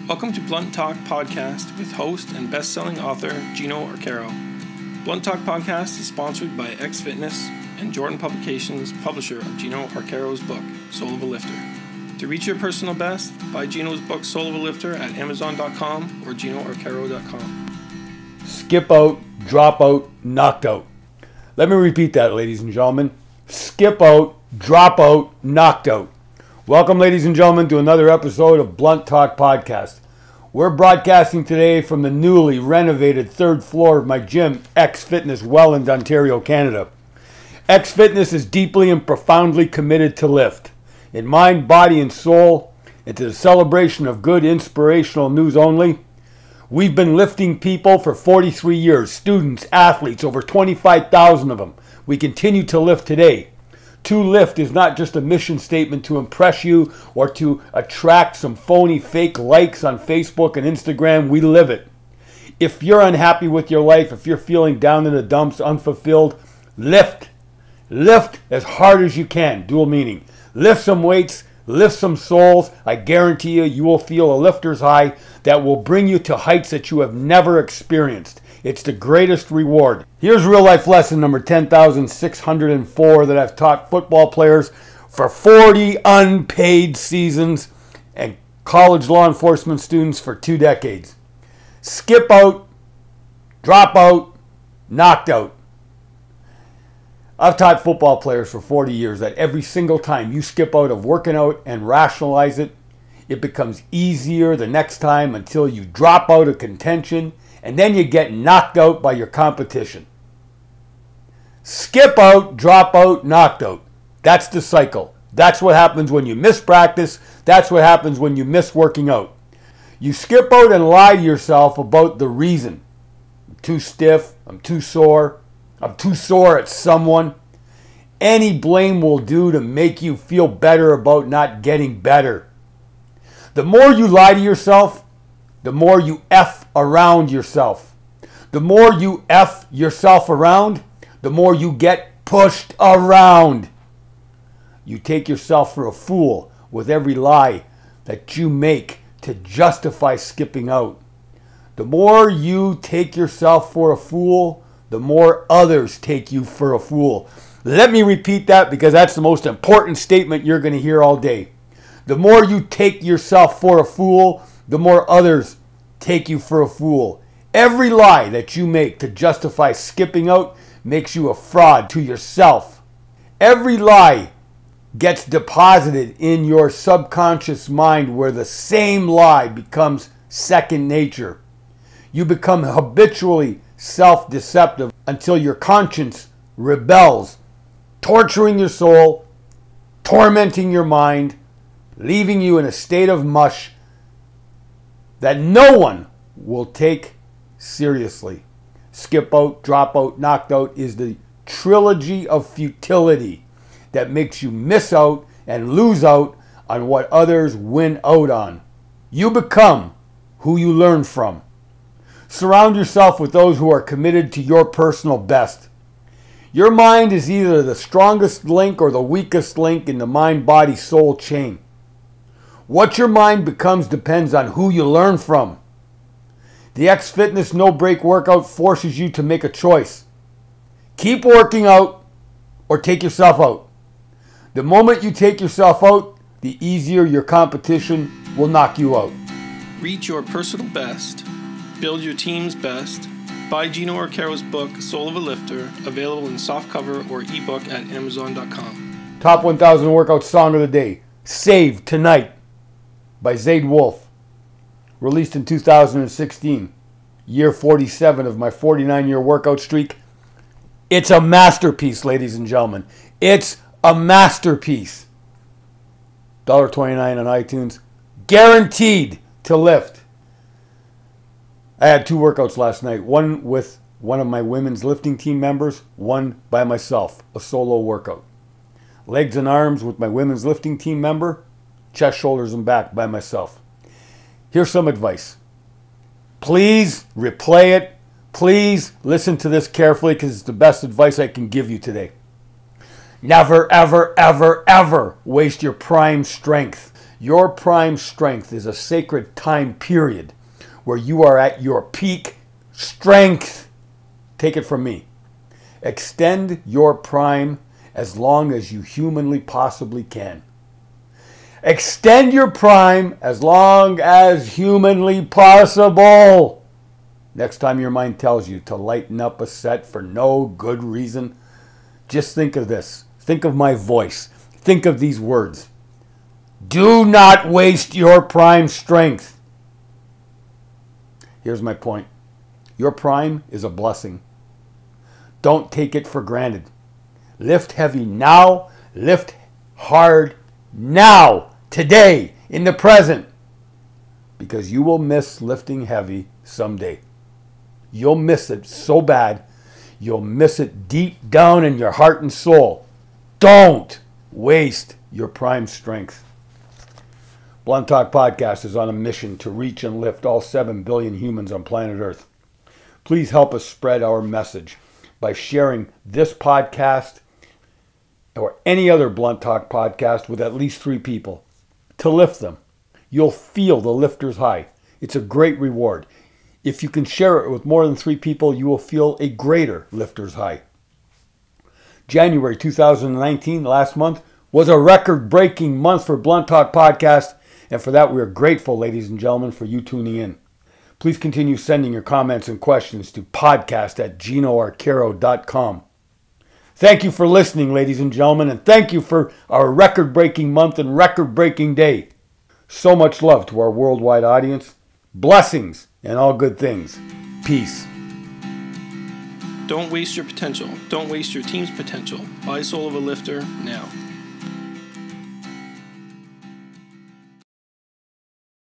Welcome to Blunt Talk Podcast with host and best-selling author Gino Arcaro. Blunt Talk Podcast is sponsored by X Fitness and Jordan Publications, publisher of Gino Arcaro's book, Soul of a Lifter. To reach your personal best, buy Gino's book, Soul of a Lifter, at Amazon.com or GinoArcaro.com. Skip out, drop out, knocked out. Let me repeat that, ladies and gentlemen. Skip out, drop out, knocked out. Welcome, ladies and gentlemen, to another episode of Blunt Talk Podcast. We're broadcasting today from the newly renovated third floor of my gym, X Fitness, Welland, Ontario, Canada. X Fitness is deeply and profoundly committed to lift, in mind, body, and soul, and to the celebration of good inspirational news only. We've been lifting people for 43 years, students, athletes, over 25,000 of them. We continue to lift today. To lift is not just a mission statement to impress you or to attract some phony fake likes on Facebook and Instagram. We live it. If you're unhappy with your life, if you're feeling down in the dumps, unfulfilled, lift. Lift as hard as you can, dual meaning. Lift some weights, lift some souls. I guarantee you, you will feel a lifter's high that will bring you to heights that you have never experienced. It's the greatest reward. Here's real life lesson number 10,604 that I've taught football players for 40 unpaid seasons and college law enforcement students for 2 decades. Skip out, drop out, knocked out. I've taught football players for 40 years that every single time you skip out of working out and rationalize it, it becomes easier the next time until you drop out of contention and then you get knocked out by your competition. Skip out, drop out, knocked out. That's the cycle. That's what happens when you miss practice. That's what happens when you miss working out. You skip out and lie to yourself about the reason. I'm too stiff. I'm too sore. I'm too sore at someone. Any blame will do to make you feel better about not getting better. The more you lie to yourself, the more you F around yourself. The more you F yourself around, the more you get pushed around. You take yourself for a fool with every lie that you make to justify skipping out. The more you take yourself for a fool, the more others take you for a fool. Let me repeat that because that's the most important statement you're going to hear all day. The more you take yourself for a fool, the more others take you for a fool. Every lie that you make to justify skipping out makes you a fraud to yourself. Every lie gets deposited in your subconscious mind where the same lie becomes second nature. You become habitually self-deceptive until your conscience rebels, torturing your soul, tormenting your mind, leaving you in a state of mush that no one will take seriously. Skip out, drop out, knocked out is the trilogy of futility that makes you miss out and lose out on what others win out on. You become who you learn from. Surround yourself with those who are committed to your personal best. Your mind is either the strongest link or the weakest link in the mind-body-soul chain. What your mind becomes depends on who you learn from. The X Fitness No Break workout forces you to make a choice. Keep working out or take yourself out. The moment you take yourself out, the easier your competition will knock you out. Reach your personal best. Build your team's best. Buy Gino Arcaro's book, Soul of a Lifter, available in softcover or ebook at Amazon.com. Top 1000 workout song of the day, Save Tonight, by Zayd Wolf, released in 2016, year 47 of my 49-year workout streak. It's a masterpiece, ladies and gentlemen. It's a masterpiece. $1.29 on iTunes. Guaranteed to lift. I had 2 workouts last night. One with one of my women's lifting team members. One by myself. A solo workout. Legs and arms with my women's lifting team member. Chest, shoulders, and back by myself. Here's some advice. Please replay it. Please listen to this carefully because it's the best advice I can give you today. Never, ever, ever, ever waste your prime strength. Your prime strength is a sacred time period where you are at your peak strength. Take it from me. Extend your prime as long as you humanly possibly can. Extend your prime as long as humanly possible. Next time your mind tells you to lighten up a set for no good reason, just think of this. Think of my voice. Think of these words. Do not waste your prime strength. Here's my point. Your prime is a blessing. Don't take it for granted. Lift heavy now. Lift hard now. Today. In the present. Because you will miss lifting heavy someday. You'll miss it so bad. You'll miss it deep down in your heart and soul. Don't waste your prime strength. Blunt Talk Podcast is on a mission to reach and lift all 7 billion humans on planet Earth. Please help us spread our message by sharing this podcast or any other Blunt Talk podcast with at least 3 people to lift them. You'll feel the lifter's high. It's a great reward. If you can share it with more than 3 people, you will feel a greater lifter's high. January 2019, last month, was a record-breaking month for Blunt Talk Podcast, and for that we are grateful, ladies and gentlemen, for you tuning in. Please continue sending your comments and questions to podcast@ginoarcaro.com. Thank you for listening, ladies and gentlemen, and thank you for our record-breaking month and record-breaking day. So much love to our worldwide audience. Blessings and all good things. Peace. Don't waste your potential. Don't waste your team's potential. Buy Soul of a Lifter now.